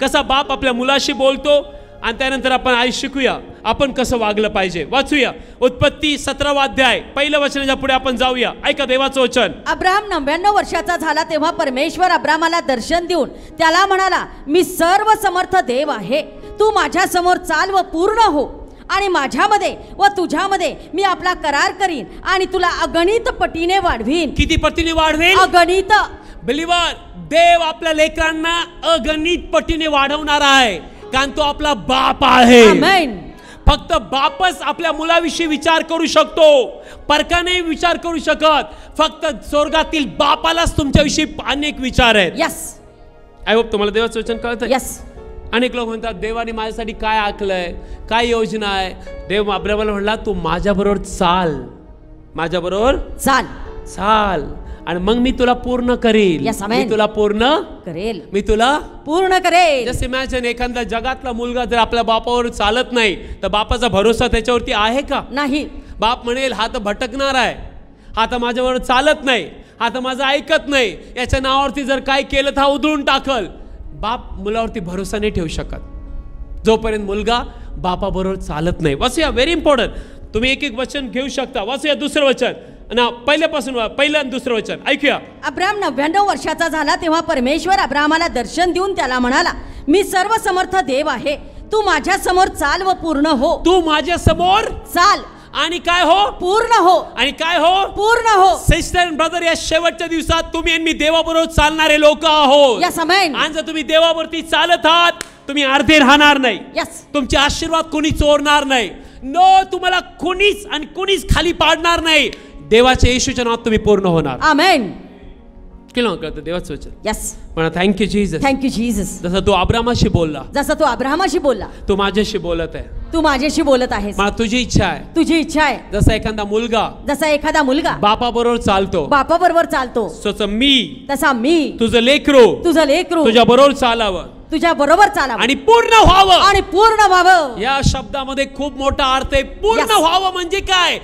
कसा बाप आपल्या मुलाशी बोलतो आणि त्यानंतर आपण आई शिकूया आपण कसं वागलं पाहिजे. वाचूया उत्पत्ती 17वा अध्याय, पहिल्या वचनाच्या पुढे आपण जाऊया. ऐका देवाचं वचन. अब्राहम 99 वर्षाचा झाला तेव्हा परमेश्वर अब्रामाला दर्शन देऊन त्याला म्हणाला, मी सर्व समर्थ देव आहे. तू माझ्या समोर चाल व पूर्ण हो. आणि माझ्यामध्ये व तुझ्यामध्ये मी आपला करार करीन आणि तुला अगणित पटीने वाढवीन. किती पटीने वाढवेल? अगणित. बिलीवर, देव आपल्या लेकरांना अगणित पटीने वाढवणारा आहे, कारण तो आपला बाप आहे. आमेन. फक्त बापच आपल्या मुलाविषयी विचार करू शकतो, परकाने विचार करू शकत. फक्त स्वर्गातील बापालाच तुमच्याविषयी अनेक विचार आहेत. यस. आय होप तुम्हाला देवाचं वचन कळतंय. यस. अनेक लोक म्हणतात देवाने माझ्यासाठी काय आखलंय, काय योजना आहे. देव अब्राहमाला म्हणला तू माझ्याबरोबर चाल, माझ्याबरोबर चाल, चाल, आणि मग मी तुला पूर्ण करेल. Yes, amen. मी तुला पूर्ण करेल, मी तुला पूर्ण करेल. जसे इमॅजिन एखादा जगातला मुलगा जर आपल्या बापावर चालत नाही तर बापाचा भरोसा त्याच्यावरती आहे का? नाही. बाप म्हणेल हा तर भटकणार आहे, हा तर माझ्यावर चालत नाही, हा तर माझं ऐकत नाही, याच्या नावावरती जर काय केलं तर हा उधळून टाकल. बाप मुलावरती भरोसा नाही ठेवू शकत जोपर्यंत मुलगा बापाबरोबर चालत नाही. वाचूया, व्हेरी इम्पॉर्टंट. तुम्ही एक एक वचन घेऊ शकता. वाचूया दुसरं वचन ना, पहिल्यापासून पहिलं आणि दुसरं वचन ऐकूया. अब्राम 99 वर्षाचा झाला तेव्हा परमेश्वर अब्रामाला दर्शन देऊन त्याला म्हणाला, मी सर्व समर्थ देव आहे, तू माझ्या समोर चाल व पूर्ण हो. तू माझ्या समोर चाल आणि काय हो? पूर्ण हो. आणि काय हो? पूर्ण हो. सिस्टर अँड ब्रदर, या शेवटच्या दिवसात तुम्ही आणि मी देवाबरोबर चालणारे लोक आहोत. यस, आमेन. आणि जर तुम्ही देवावरती चालत आहात तुम्ही अर्धे राहणार नाही. यस. तुमचे आशीर्वाद कोणी चोरणार नाही. नो, तुम्हाला कोणीच आणि कोणीच खाली पाडणार नाही. देवाच्या येशूच्या नावात तुम्ही पूर्ण होणार. आमेन. केलं कळतं देवाचं वचन. यस. म्हणा थँक्यू जीसस. Thank you Jesus. जसं तू अब्रामाशी बोलला, जसं तू अब्रामाशी बोलला, तू माझ्याशी बोलत आहे. तू माझ्याशी बोलत आहेस. मला तुझी इच्छा आहे. तुझी इच्छा आहे. जसा एखादा मुलगा जसा एखादा मुलगा बापाबरोबर चालतो, बापाबरोबर चालतो, तसं मी तसा मी तुझं लेकरू तुझं लेकरू तुझ्या बरोबर चालावं तुझ्या बरोबर चालावं आणि पूर्ण व्हावं. आणि पूर्ण व्हावं. या शब्दामध्ये खूप मोठा अर्थ आहे. पूर्ण Yes. व्हावं म्हणजे काय?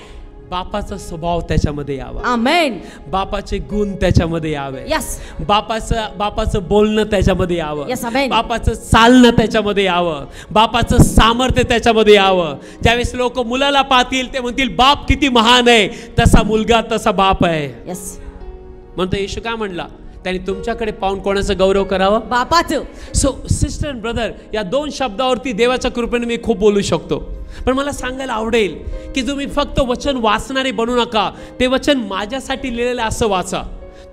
बापाचा स्वभाव त्याच्यामध्ये यावा, आमेन. बापाचे गुण त्याच्यामध्ये यावे, यस. बापाचं बोलणं त्याच्यामध्ये यावं, Yes, amen. बापाचं चालणं त्याच्यामध्ये यावं, बापाचं सामर्थ्य त्याच्यामध्ये यावं. ज्यावेळेस लोक मुलाला पाहतील ते म्हणतील बाप किती महान आहे, तसा मुलगा तसा बाप आहे. यस. म्हणतो येशू काय म्हणला? त्यांनी तुमच्याकडे पाहून कोणाचा गौरव करावा? बापाचं. सो सिस्टर अँड ब्रदर, या दोन शब्दावरती देवाच्या कृपेने मी खूप बोलू शकतो, पण मला सांगायला आवडेल की तुम्ही फक्त वचन वाचणारे बनू नका. ते वचन माझ्यासाठी लिहिलेलं असं वाचा,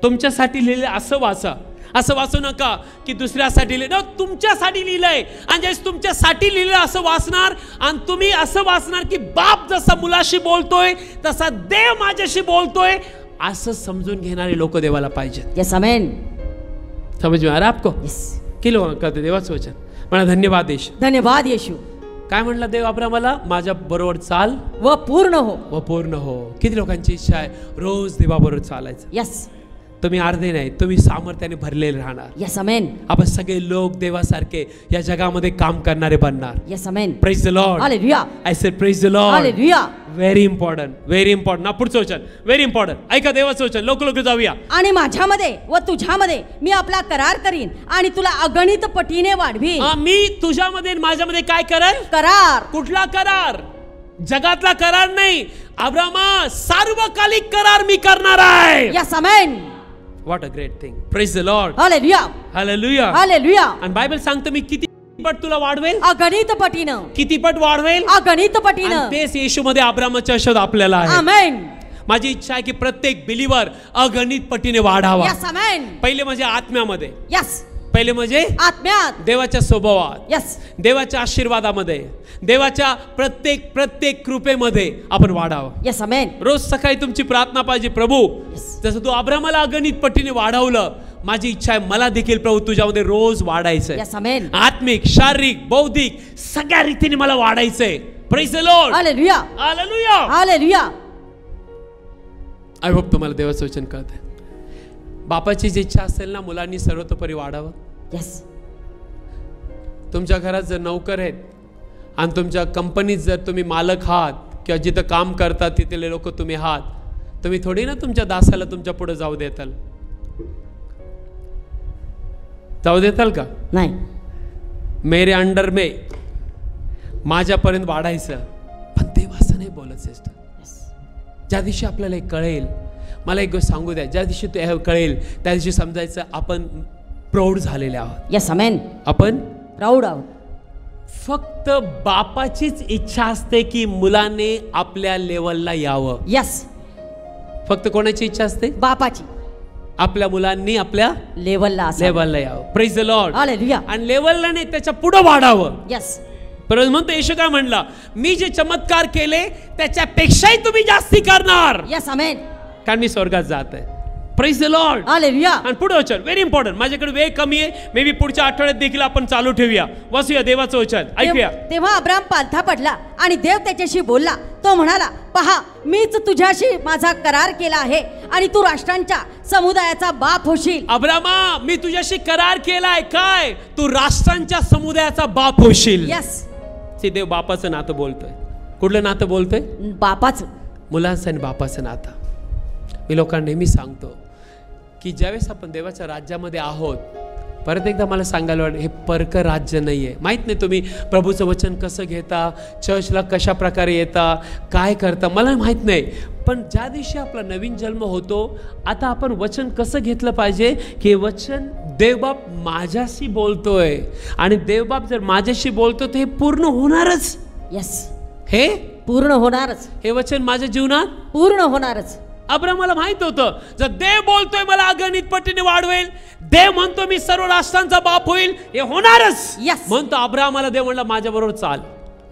तुमच्यासाठी लिहिलेलं असं वाचा. असं वाचू नका की दुसऱ्यासाठी लिहिलं, तुमच्यासाठी लिहिलंय. आणि ज्यावेळेस तुमच्यासाठी लिहिलं असं वाचणार आणि तुम्ही असं वाचणार की बाप जसा मुलाशी बोलतोय तसा देव माझ्याशी बोलतोय, असं समजून घेणारे लोक देवाला पाहिजेत. यस, आमेन. समज में आ रहा आपको? यस. किलो करते देवाचं वचन. म्हणा धन्यवाद येशू. धन्यवाद येशू. काय म्हणला देव अब्रामाला? माझ्या बरोबर चाल व पूर्ण हो. व पूर्ण हो. किती लोकांची इच्छा आहे रोज देवाबरोबर चालायचं? यस. तुम्ही अर्धे नाही, तुम्ही सामर्थ्याने भरलेले राहणार. यस, आमेन. आपण सगळे लोक देवासारखे या जगामध्ये काम करणारे बनणार. Yes, amen. Praise the Lord. Hallelujah. I said praise the Lord. Hallelujah. Very important, very important. ना पुढचं वचन व्हेरी इम्पॉर्टंट. ऐका देवाचं वचन, लोक जाऊया. आणि माझ्यामध्ये व तुझ्यामध्ये मी आपला करार करीन आणि तुला अगणित पटीने वाढवीन. मी तुझ्यामध्ये माझ्यामध्ये काय करेल? करार. कुठला करार? जगातला करार नाही. अब्रामा, सार्वकालिक करार मी करणार आहे. Yes, amen. What a great thing. Praise the Lord. Hallelujah. Hallelujah. Hallelujah. आणि बायबल सांगतं मी किती पट तुला वाढवेल? अगणित पटीनं. किती पट वाढवेल? अगणित पटीनं. आणि तेच येशूमध्ये अब्रामाचा शब्द आपल्याला आहे. आमेन. माझी इच्छा आहे की प्रत्येक बिलीवर अगणित पटीने वाढावा. यस, आमेन. पहिले म्हणजे आत्म्यामध्ये, यस. पहिले म्हणजे आत्म्यात, देवाच्या स्वभावात, यस, देवाच्या आशीर्वादामध्ये, देवाच्या प्रत्येक कृपेमध्ये आपण वाढावं. Yes, amen. रोज सकाळी तुमची प्रार्थना पाहिजे, प्रभू Yes. जसं तू अब्रामाला अगणित पटीने वाढवलं, माझी इच्छा आहे मला देखील प्रभू तुझ्यामध्ये रोज वाढायचंय. यस, आमेन. आत्मिक, शारीरिक, बौद्धिक सगळ्या रीतीने मला वाढायचंय. Praise the Lord. Hallelujah. Hallelujah. Hallelujah. I hope तुम्हाला देवाचं वचन कळतंय. बापाची जी इच्छा असेल ना, मुलांनी सर्वतोपरी वाढावं. यस. तुमच्या घरात जर नौकर आहेत आणि तुमच्या कंपनीत जर तुम्ही मालक आहात किंवा जिथं काम करतात तिथले लोक तुम्ही आहात, तुम्ही थोडी ना तुमच्या दासाला तुमच्या पुढे जाऊ देताल? जाऊ देताल का? नाही. मेरे अंडर में, माझ्यापर्यंत वाढायचं. पण देव असं नाही बोलत सिस्टर. ज्या दिवशी आपल्याला हे कळेल, मला एक गोष्ट सांगू द्या, ज्या दिवशी ते कळेल त्या दिवशी समजायचं आपण प्रौढ झालेले आहोत. यस, आमेन. आपण प्राऊड आहोत. फक्त बापाचीच इच्छा असते की मुलाने आपल्या लेवलला यावं. यस. फक्त कोणाची इच्छा असते? बापाची. आपल्या मुलांनी आपल्या लेवलला लेवलला यावं. Praise the Lord. हालेलुया. आणि लेवलला नाही, त्याच्या पुढे वाढावं. यस. परंतु म्हणतो येशू काय म्हणला, मी जे चमत्कार केले त्याच्यापेक्षाही तुम्ही जास्ती करणार, यस. आमेन. कारण मी स्वर्गात जात आहे. Praise the Lord. हालेलुया. आणि पुढे वचन व्हेरी इम्पॉर्टंट. माझ्याकडे वेळ कमी आहे, मे बी पुढच्या आठवड्यात देखील आपण चालू ठेवूया. वाचूया देवाचं वचन, ऐकूया. तेव्हा अब्राम पालथा पडला आणि देव त्याच्याशी बोलला. तो म्हणाला, पहा, मीच तुझ्याशी माझा करार केला आहे आणि तू राष्ट्रांच्या समुदायाचा बाप होशील. अब्रामा, मी तुझ्याशी करार केलाय, काय? तू राष्ट्रांच्या समुदायाचा बाप होशील. यस. देव बापाचं नातं बोलतोय. कुठलं नातं बोलतोय? बापाचं. मुलांचं आणि बापाचं नातं. मी लोकांना नेहमी सांगतो की ज्यावेळेस आपण देवाच्या राज्यामध्ये आहोत, परत एकदा मला सांगायला वाटतं, हे परक राज्य नाही आहे. माहीत नाही तुम्ही प्रभूचं वचन कसं घेता, चर्चला कशा प्रकारे येता, काय करता, मला माहीत नाही. पण ज्या दिवशी आपला नवीन जन्म होतो, आता आपण वचन कसं घेतलं पाहिजे की हे वचन देवबाप माझ्याशी बोलतोय आणि देवबाप जर माझ्याशी बोलतो तर हे पूर्ण होणारच. यस. हे पूर्ण होणारच. हे वचन माझ्या जीवनात पूर्ण होणारच. अब्रामाला माहित होतं, जर देव बोलतोय मला अगणित पटीने वाढवेल, देव म्हणतो मी सर्व राष्ट्रांचा बाप होईल, हे होणारच. यस. म्हणतो अब्रामाला देव म्हणला, माझ्या बरोबर चाल,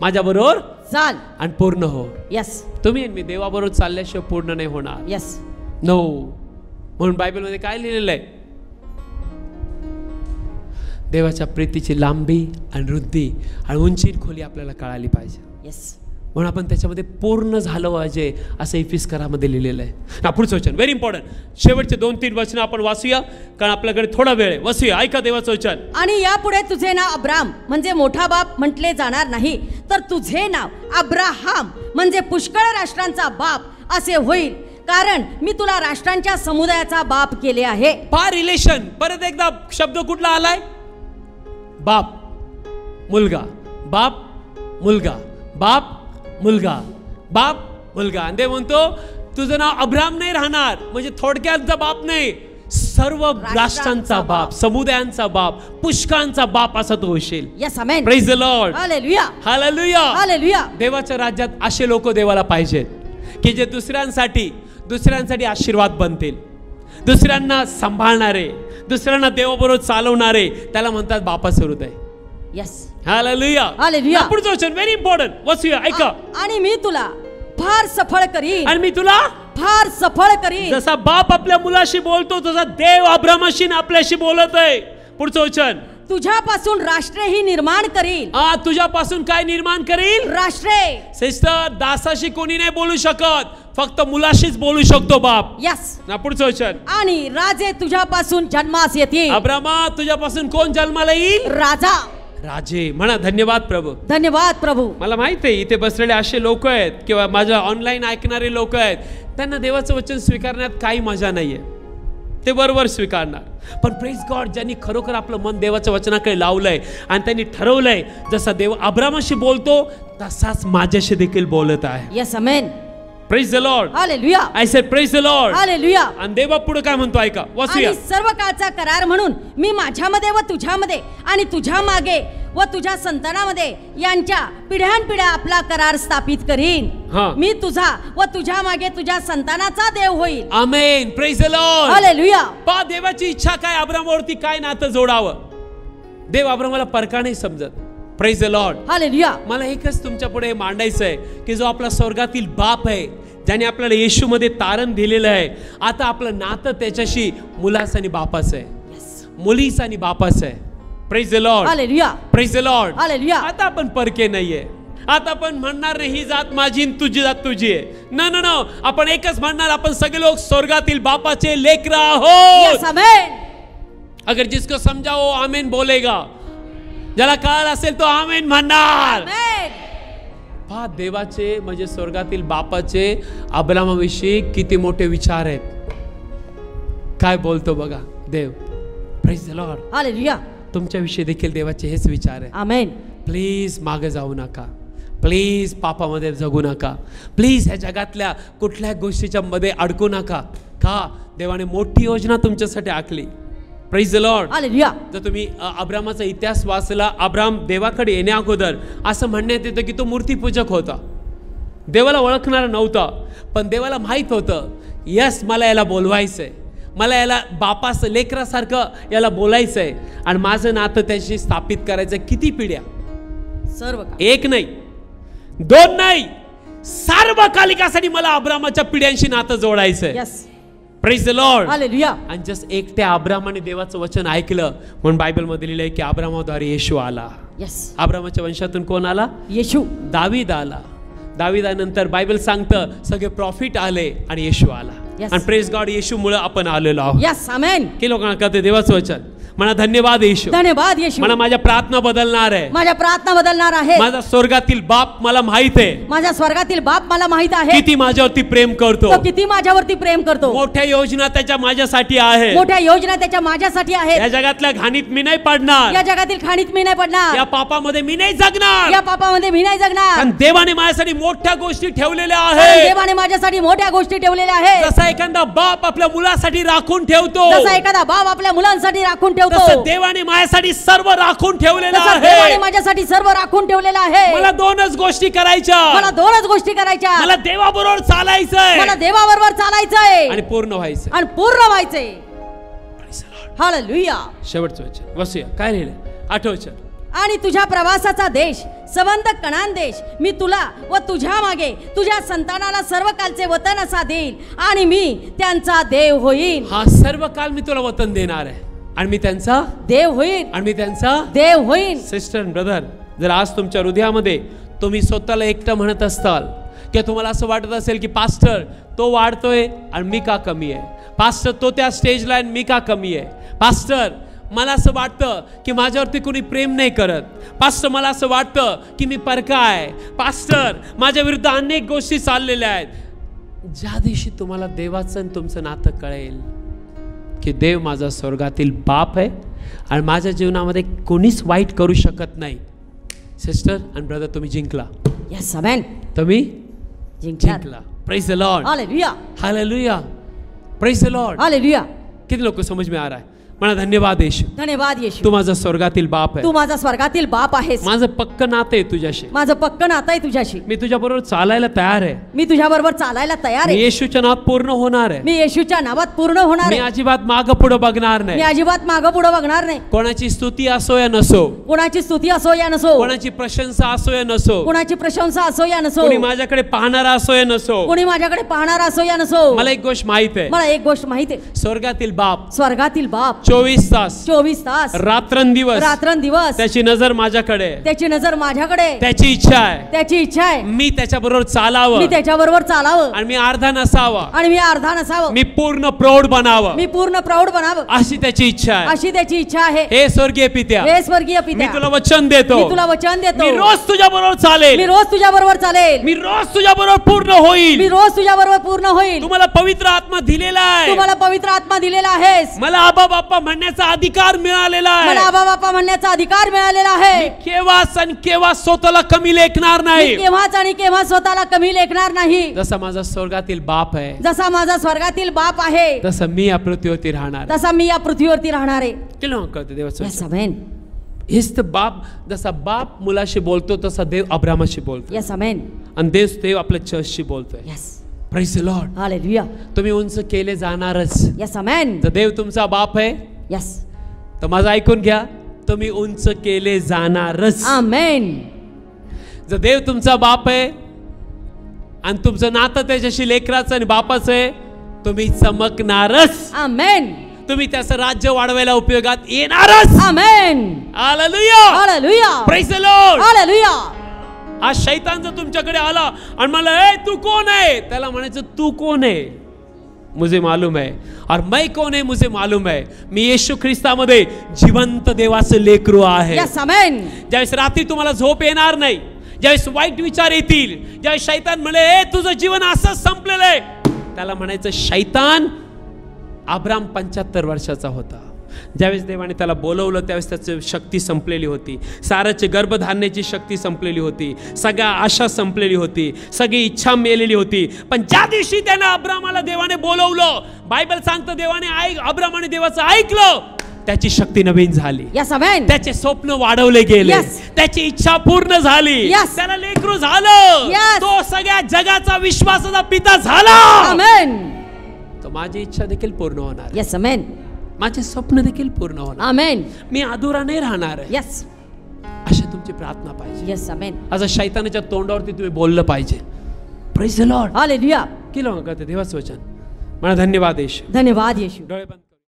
माझ्या बरोबर चाल आणि पूर्ण हो. यस. तुम्ही मी देवाबरोबर चालल्याशिवाय पूर्ण नाही होणार. यस. नो. म्हणून बायबलमध्ये काय लिहिलेलं आहे? देवाच्या प्रीतीची लांबी आणि रुंदी आणि उंची खोली आपल्याला कळाली पाहिजे. यस. म्हणून आपण त्याच्यामध्ये पूर्ण झालं पाहिजे असं इफिस्करामध्ये लिहिलेलं आहे. पुढचं वचन व्हेरी इम्पॉर्टंट. शेवटचे 2-3 वचन आपण वाचूया, कारण आपल्याकडे थोडा वेळ आहे. वाचूया, ऐका देवाचं वचन. आणि यापुढे तुझे नाव अब्राम म्हणजे मोठा बाप म्हटले जाणार नाही, तर तुझे नाव अब्राहाम म्हणजे पुष्कळ राष्ट्रांचा बाप असे होईल, कारण मी तुला राष्ट्रांच्या समुदायाचा बाप केले आहे. पहा रिलेशन, परत एकदा शब्द कुठला आलाय? बाप मुलगा, बाप मुलगा, बाप मुलगा, बाप मुलगा. आणि देव म्हणतो तुझं नाव अब्राम नाही राहणार, म्हणजे थोडक्यात बाप नाही, सर्व राष्ट्रांचा बाप, समुदायांचा बाप, पुष्कळांचा बाप असा तो होशील. Yes. Amen. Praise the Lord. Hallelujah. Hallelujah. Hallelujah. देवाच्या राज्यात असे लोक देवाला पाहिजेत की जे दुसऱ्यांसाठी आशीर्वाद बनतील, दुसऱ्यांना सांभाळणारे, दुसऱ्यांना देवाबरोबर चालवणारे, त्याला म्हणतात बापाचं हृदय. यस. हालेलुया. हालेलुया. पुढचं वचन व्हेरी इम्पॉर्टंट. वाचूया, ऐका. आणि मी तुला फार सफळ करीन. आणि मी तुला फार सफळ करीन. जसा बाप आपल्या मुलाशी बोलतो तसा देव अब्रामाशी आपल्याशी बोलत आहे. पुढचं वचन. तुझ्यापासून राष्ट्रेही निर्माण करील. तुझ्यापासून काय निर्माण करील? राष्ट्रे. सिस्टर, दासाशी कोणी नाही बोलू शकत, फक्त मुलाशीच बोलू शकतो बाप. यस. पुढचं वचन. आणि राजे तुझ्यापासून जन्मास येतील. अब्रामा, तुझ्यापासून कोण जन्माला येईल? राजा. राजे. म्हणा धन्यवाद प्रभू. धन्यवाद प्रभू. मला माहित आहे इथे बसलेले असे लोक आहेत किंवा माझ्या ऑनलाईन ऐकणारे लोक आहेत, त्यांना देवाचं वचन स्वीकारण्यात काही मजा नाहीये, ते बरोबर स्वीकारणार. पण प्रेज गॉड, ज्यांनी खरोखर आपलं मन देवाच्या वचनाकडे लावलंय आणि त्यांनी ठरवलंय जसा देव अब्रामाशी बोलतो तसाच माझ्याशी देखील बोलत आहे. Yes. Amen. Praise the Lord. Hallelujah. I said praise the Lord. Hallelujah. आणि देवा पुढे काय म्हणतो ऐका, वाचूया. आणि सर्व काळचा करार म्हणून मी माझ्यामध्ये व तुझ्यामध्ये आणि तुझ्या मागे व तुझ्या संतानामध्ये यांच्या पिढ्यानपिढ्या आपला करार स्थापित करीन. मी तुझा व तुझ्या मागे तुझ्या संतानाचा देव होईल. Amen. Praise the Lord. Hallelujah. पहा देवाची इच्छा काय, अब्रामावरती काय नातं जोडावं. देव अब्रामाला परका नाही समजत. Praise the Lord. हालेलुया. मला एकच तुमच्या पुढे मांडायचं आहे की जो आपला स्वर्गातील बाप आहे, ज्याने आपल्याला येशूमध्ये तारण दिलेलं आहे, आता आपलं नातं त्याच्याशी मुलाचं आणि बापाचं आहे, मुलीचं आणि बापाचं आहे. Praise the Lord. Hallelujah. Praise the Lord. Hallelujah. आता आपण परके नाहीये, आता आपण म्हणणार नाही ही जात माझी तुझी जात तुझी आहे. नो नो नो, आपण एकच म्हणणार, आपण सगळे लोक स्वर्गातील बापाचे लेकरं आहोत. यस. आमेन. अगर जिसको समजाओ आमेन बोलेगा, ज्याला कळलं असेल तो आमेन म्हणणार. पहा देवाचे म्हणजे स्वर्गातील बापाचे अब्रामाविषयी किती मोठे विचार आहेत. काय बोलतो बघा देव. Praise the Lord. हालेलुया. तुमच्याविषयी देखील देवाचे हेच विचार आहे. आमेन. प्लीज मागे जाऊ नका, प्लीज पापामध्ये जगू नका, प्लीज ह्या जगातल्या कुठल्या गोष्टीच्या मध्ये अडकू नका. का देवाने मोठी योजना तुमच्यासाठी आखली. Praise the Lord. हालेलुया. जर तुम्ही अब्रामाचा इतिहास वाचला, अब्राम देवाकडे येण्या अगोदर असं म्हणण्यात येतं की तो मूर्तीपूजक होता, देवाला ओळखणारा नव्हता. पण देवाला माहित होतं, यस मला याला बोलवायचंय, मला याला बापास लेकरासारखं याला बोलायचंय आणि माझं नातं त्याशी स्थापित करायचं. किती पिढ्या? सर्व एक नाही, दोन नाही, सार्वकालिकासाठी मला अब्रामाच्या पिढ्यांशी नातं जोडायचंय. Yes, praise the Lord. Hallelujah. आणि जस्ट एकट्या अब्रामाने देवाचं वचन ऐकलं म्हणून बायबल मध्ये लिहिलंय की अब्रामाद्वारे येशू आला. यस, अब्रामाच्या वंशातून कोण आला? येशू. दावीद आला. दाविदानंतर बायबल सांगतं सगळे प्रॉफिट आले आणि येशू आला. Yes. आणि प्रेज गॉड, येशू मुळे आपण आलेलो आहोत. यस, आमेन. की लोकांना कळते देवाचं वचन. म्हणा धन्यवाद येशू. धन्यवाद येशू. म्हणा माझ्या प्रार्थना बदलणार आहे. माझ्या प्रार्थना बदलणार आहे. माझा स्वर्गातील बाप मला माहित आहे. माझ्या स्वर्गातील बाप मला माहित आहे किती माझ्यावरती प्रेम करतो. तो किती माझ्यावरती प्रेम करतो. मोठ्या योजना त्याच्या माझ्यासाठी आहे. मोठ्या योजना त्याच्या माझ्यासाठी आहेत. या जगातल्या घाणीत मी नाही पडणार. या जगातील खाणीत मी नाही पडणार. या पापामध्ये मी नाही जगणार. या पापामध्ये मी नाही जगणार. कारण देवाने माझ्यासाठी मोठ्या गोष्टी ठेवलेल्या कारण आहेत. देवाने माझ्यासाठी मोठ्या गोष्टी ठेवलेल्या आहेत. जसा एखादा बाप आपल्या मुलासाठी राखून ठेवतो, जसा एखादा बाप आपल्या मुलांसाठी राखून ठेवतो, तसं देवाने माझ्यासाठी सर्व राखून ठेवलेलं तसं देवाने आहे. माझ्यासाठी सर्व राखून ठेवलेलं आहे. मला दोनच गोष्टी करायच्या. मला दोनच गोष्टी करायच्या. मला देवाबरोबर चालायचंय मला देवाबरोबर चालायचंय आणि पूर्ण व्हायचंय. आणि पूर्ण व्हायचंय. हालेलुया. शेवटचं वचन वाचूया. काय लिहिलं? 8 वचन. आणि तुझ्या प्रवासाचा देश संबंध कनान देश मी तुला व तुझ्या मागे तुझ्या संतानाला सर्व कालचे वतन असा देईन आणि मी त्यांचा देव होईन. हा सर्व काल मी तुला वतन देणार आहे आणि मी त्यांचा देव होईन. आणि मी त्यांचा देव होईन. सिस्टर ब्रदर, जर आज तुमच्या हृदयामध्ये तुम्ही स्वतःला एकटं म्हणत असताल किंवा तुम्हाला असं वाटत असेल की पास्टर तो वाढतोय आणि मी का कमी आहे, पास्टर तो त्या स्टेजला आणि मी का कमी आहे, पास्टर मला असं वाटतं की माझ्यावरती कोणी प्रेम नाही करत, पास्टर मला असं वाटतं की मी परका आहे, पास्टर माझ्या विरुद्ध अनेक गोष्टी चाललेल्या आहेत. ज्या दिवशी तुम्हाला देवाचं आणि तुमचं नातं कळेल की देव माझा स्वर्गातील बाप आहे आणि माझ्या जीवनामध्ये कोणीच वाईट करू शकत नाही, सिस्टर आणि ब्रदर तुम्ही जिंकला. Yes amen. तुम्ही जिंकलात. जिंकला. Praise the Lord. Hallelujah. Hallelujah. Praise the Lord. Hallelujah. किती लोक समझ में आ रहा है? म्हणा धन्यवाद येशू. धन्यवाद येशू. तू माझा स्वर्गातील बाप आहे. तू माझा स्वर्गातील बाप आहेस. माझं पक्क नातं आहे तुझ्याशी. माझं पक्क नातं आहे तुझ्याशी. मी तुझ्या बरोबर चालायला तयार आहे. मी तुझ्या बरोबर चालायला तयार मी आहे. येशूच्या नावात पूर्ण होणार आहे. मी येशूच्या नावात पूर्ण होणार मी आहे. अजिबात मागं पुढे बघणार मी नाही. अजिबात मागं पुढे बघणार नाही. कोणाची स्तुती असो या नसो, कोणाची स्तुती असो या नसो, कोणाची प्रशंसा असो या नसो, कोणाची प्रशंसा असो या नसो, कोणी माझ्याकडे पाहणारा असो या नसो, कोणी माझ्याकडे पाहणारा असो या नसो, मला एक गोष्ट माहित आहे. मला एक गोष्ट माहिती आहे. स्वर्गातील बाप स्वर्गातील बाप 24 तास 24 तास रात्रंदिवस रात्रंदिवस त्याची नजर माझ्याकडे आहे. त्याची नजर माझ्याकडे, त्याची इच्छा आहे त्याची इच्छा आहे मी त्याच्याबरोबर चालावं मी त्याच्याबरोबर चालावं आणि मी अर्धा नसावा, आणि मी अर्धा नसावं, मी पूर्ण प्रौढ बनावं, मी पूर्ण प्रौढ बनावं, अशी त्याची इच्छा आहे. अशी त्याची इच्छा आहे. हे स्वर्गीय पित्या, हे स्वर्गीय मी पित्या, तुला वचन देतो, मी तुला वचन देतो, मी रोज तुझ्या बरोबर चालेल, मी रोज तुझ्या बरोबर चालेल, मी रोज तुझ्या बरोबर पूर्ण होईल. मी रोज तुझ्या बरोबर पूर्ण होईल. तुम्हाला पवित्र आत्मा दिलेला आहे. तुम्हाला पवित्र आत्मा दिलेला आहेस. मला आबा बाप्पा म्हणण्याचा अधिकार मिळालेला मला आहे. आबा बापा म्हणण्याचा अधिकार मिळालेला आहे. मी केव्हाच आणि केव्हा स्वतःला कमी लेखणार मी नाही. केव्हाच आणि केव्हा स्वतःला कमी लेखणार नाही. जसा माझा स्वर्गातील बाप आहे, जसा माझा स्वर्गातील बाप आहे, तसं मी या पृथ्वीवरती राहणार. तसा मी या पृथ्वीवरती राहणार आहे. केलं कळतं देवाचं यस वचन. आमेन. हेच तर बाप, जसा बाप मुलाशी बोलतो तसा देव अब्रामाशी बोलतो यस आमेन. आणि देव आपल्या चर्चशी बोलतोय. Yes. Praise the Lord. Hallelujah. तुम्ही उंच केले जाणारच. Yes amen. तर देव तुमचा बाप आहे. यस. तर माझं ऐकून घ्या, तुम्ही उंच केले जाणारच. आमेन. जर देव तुमचा बाप आहे आणि तुमचं नातं त्याच्याशी लेकराचं आणि बापाचं आहे, तुम्ही चमकणारच. आमेन. तुम्ही त्याचं राज्य वाढवायला उपयोगात येणारच. Amen. Hallelujah. Hallelujah. Praise the Lord. Hallelujah. आज शैतान जर तुमच्याकडे आला आणि मला ए तू कोण आहे, त्याला म्हणायचं तू कोण आहे, मुझे मालूम है, और मैं कौन है मुझे मालूम है. मी येशू ख्रिस्तामध्ये जिवंत देवाचं लेकरू आहे. Yes amen. ज्यावेळेस रात्री तुम्हाला झोप येणार नाही, ज्यावेळेस वाईट विचार येतील, ज्यावेळेस शैतान म्हणे ए तुझं जीवन असंच संपलेलं आहे, त्याला म्हणायचं शैतान, अब्राम 75 वर्षाचा होता. ज्यावेळेस देवाने त्याला बोलवलं त्यावेळेस त्याची शक्ती संपलेली होती, साराची गर्भधारणेची शक्ती संपलेली होती, सगळ्या आशा संपलेली होती, सगळी इच्छा मेलेली होती. पण ज्या दिवशी त्याने अब्रामाला देवाने बोलवलं, बायबल सांगतं देवाने अब्रामाने देवाचं ऐकलं, त्याची शक्ती नवीन झाली. Yes amen. त्याचे स्वप्न वाढवले गेले. Yes. त्याची इच्छा पूर्ण झाली. Yes. त्याला लेकरू झालं. Yes. तो सगळ्या जगाचा विश्वासाचा पिता झाला. आमेन. तो माझी इच्छा देखील पूर्ण होणार, यस अमेन, माझे स्वप्न देखील पूर्ण होणार, आमेन, मी अधुरा नाही राहणार आहे. यस अशी तुमची प्रार्थना पाहिजे. यस अमेन, असं शैतानाच्या तोंडावरती तुम्ही बोललं पाहिजे. Praise the Lord. हालेलुया. केलं का ते देवाचं वचन. मला धन्यवाद येशू. धन्यवाद येशू. डोळे बंद.